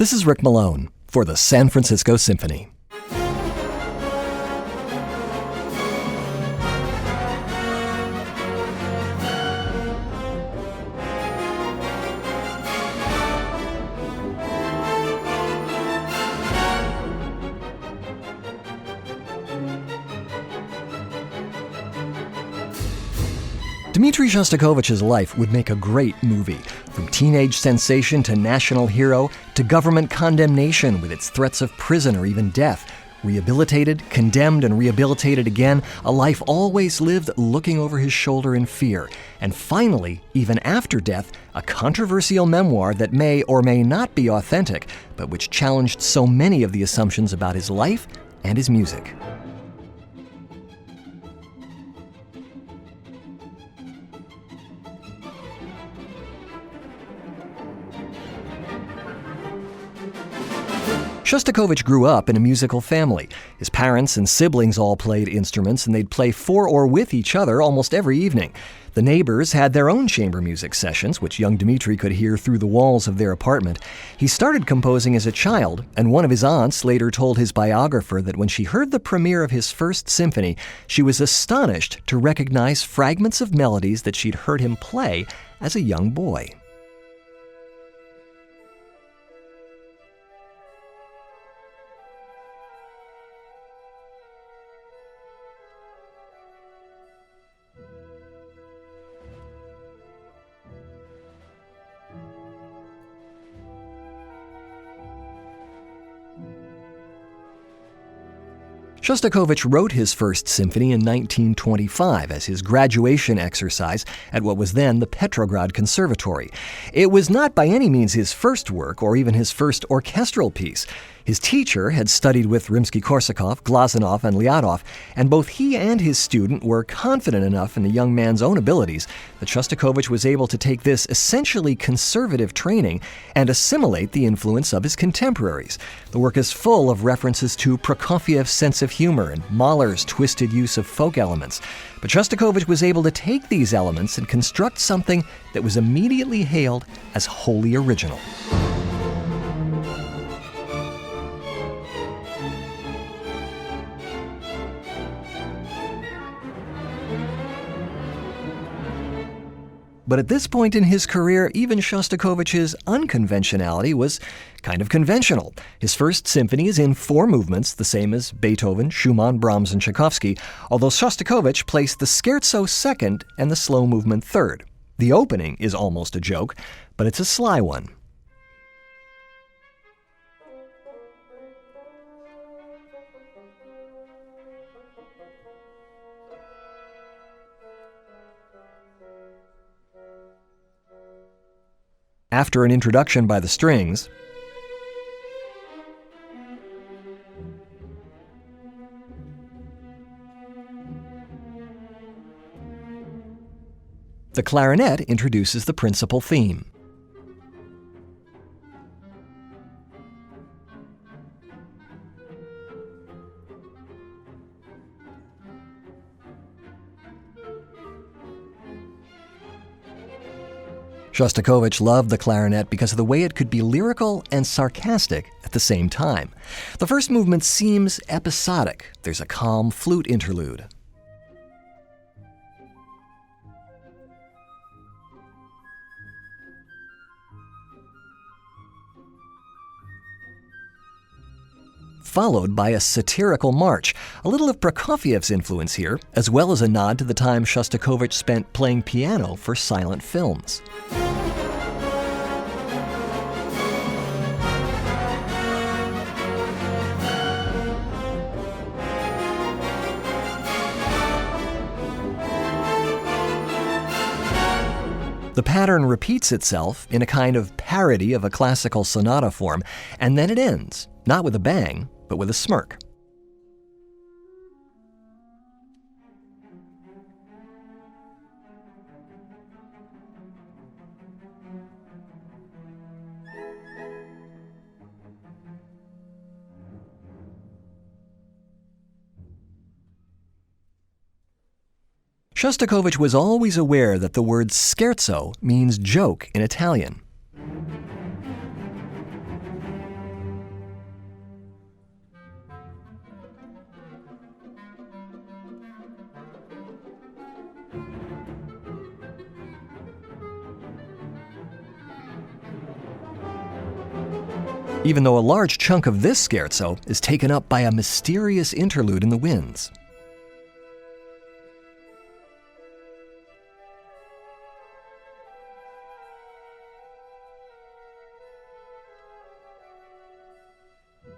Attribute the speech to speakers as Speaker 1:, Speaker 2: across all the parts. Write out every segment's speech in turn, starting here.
Speaker 1: This is Rick Malone for the San Francisco Symphony. Dmitri Shostakovich's life would make a great movie. From teenage sensation to national hero to government condemnation with its threats of prison or even death. Rehabilitated, condemned, and rehabilitated again, a life always lived looking over his shoulder in fear. And finally, even after death, a controversial memoir that may or may not be authentic, but which challenged so many of the assumptions about his life and his music. Shostakovich grew up in a musical family. His parents and siblings all played instruments, and they'd play for or with each other almost every evening. The neighbors had their own chamber music sessions, which young Dmitri could hear through the walls of their apartment. He started composing as a child, and one of his aunts later told his biographer that when she heard the premiere of his first symphony, she was astonished to recognize fragments of melodies that she'd heard him play as a young boy. Shostakovich wrote his first symphony in 1925 as his graduation exercise at what was then the Petrograd Conservatory. It was not by any means his first work or even his first orchestral piece. His teacher had studied with Rimsky-Korsakov, Glazunov, and Lyadov, and both he and his student were confident enough in the young man's own abilities that Shostakovich was able to take this essentially conservative training and assimilate the influence of his contemporaries. The work is full of references to Prokofiev's sense of humor and Mahler's twisted use of folk elements. But Shostakovich was able to take these elements and construct something that was immediately hailed as wholly original. But at this point in his career, even Shostakovich's unconventionality was kind of conventional. His first symphony is in 4 movements, the same as Beethoven, Schumann, Brahms, and Tchaikovsky, although Shostakovich placed the scherzo second and the slow movement third. The opening is almost a joke, but it's a sly one. After an introduction by the strings, the clarinet introduces the principal theme. Shostakovich loved the clarinet because of the way it could be lyrical and sarcastic at the same time. The first movement seems episodic. There's a calm flute interlude. Followed by a satirical march, a little of Prokofiev's influence here, as well as a nod to the time Shostakovich spent playing piano for silent films. The pattern repeats itself in a kind of parody of a classical sonata form, and then it ends, not with a bang, but with a smirk. Shostakovich was always aware that the word scherzo means joke in Italian. even though a large chunk of this scherzo is taken up by a mysterious interlude in the winds.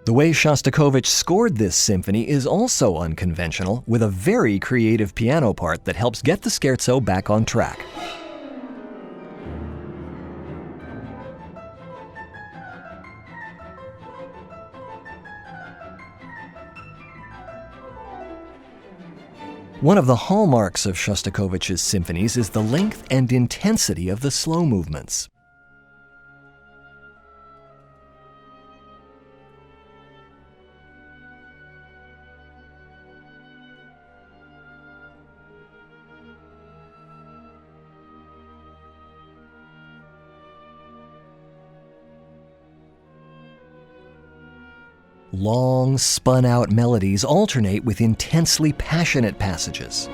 Speaker 1: The way Shostakovich scored this symphony is also unconventional, with a very creative piano part that helps get the scherzo back on track. One of the hallmarks of Shostakovich's symphonies is the length and intensity of the slow movements. Long, spun-out melodies alternate with intensely passionate passages.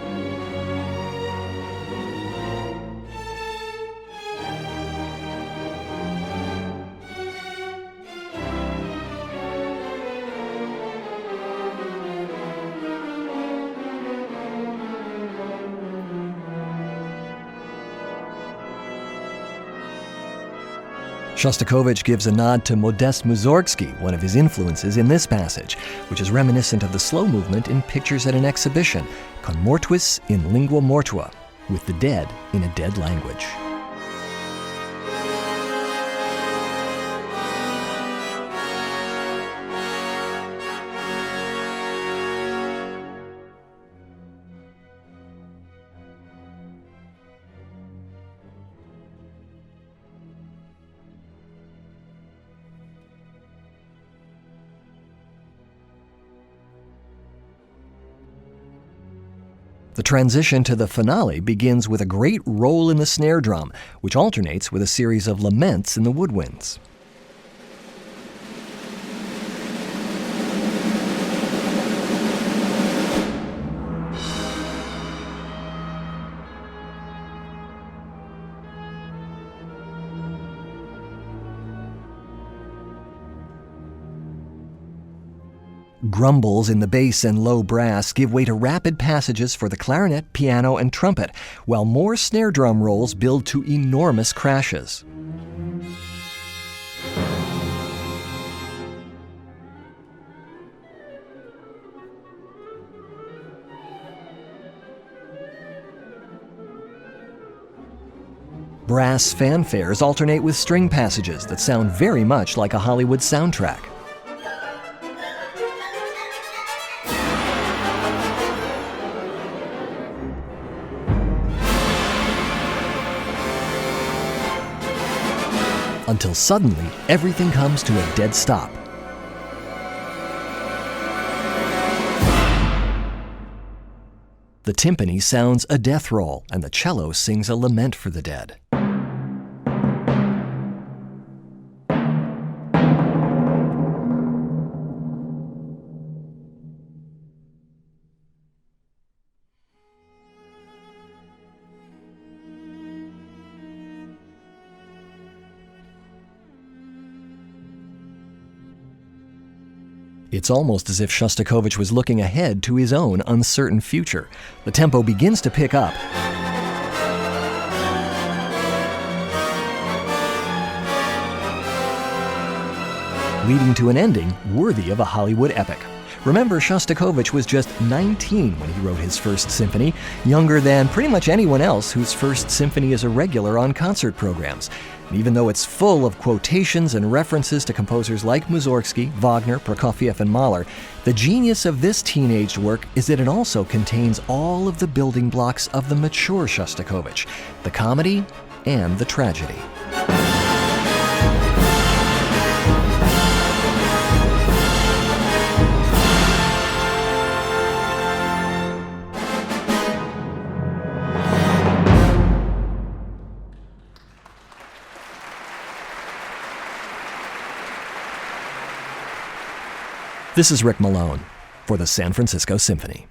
Speaker 1: Shostakovich gives a nod to Modest Mussorgsky, one of his influences, in this passage, which is reminiscent of the slow movement in Pictures at an Exhibition, con mortuis in lingua mortua, with the dead in a dead language. The transition to the finale begins with a great roll in the snare drum, which alternates with a series of laments in the woodwinds. Grumbles in the bass and low brass give way to rapid passages for the clarinet, piano, and trumpet, while more snare drum rolls build to enormous crashes. Brass fanfares alternate with string passages that sound very much like a Hollywood soundtrack. Until suddenly, everything comes to a dead stop. The timpani sounds a death roll, and the cello sings a lament for the dead. It's almost as if Shostakovich was looking ahead to his own uncertain future. The tempo begins to pick up, leading to an ending worthy of a Hollywood epic. Remember, Shostakovich was just 19 when he wrote his first symphony, younger than pretty much anyone else whose first symphony is a regular on concert programs. And even though it's full of quotations and references to composers like Mussorgsky, Wagner, Prokofiev, and Mahler, the genius of this teenaged work is that it also contains all of the building blocks of the mature Shostakovich, the comedy and the tragedy. This is Rick Malone for the San Francisco Symphony.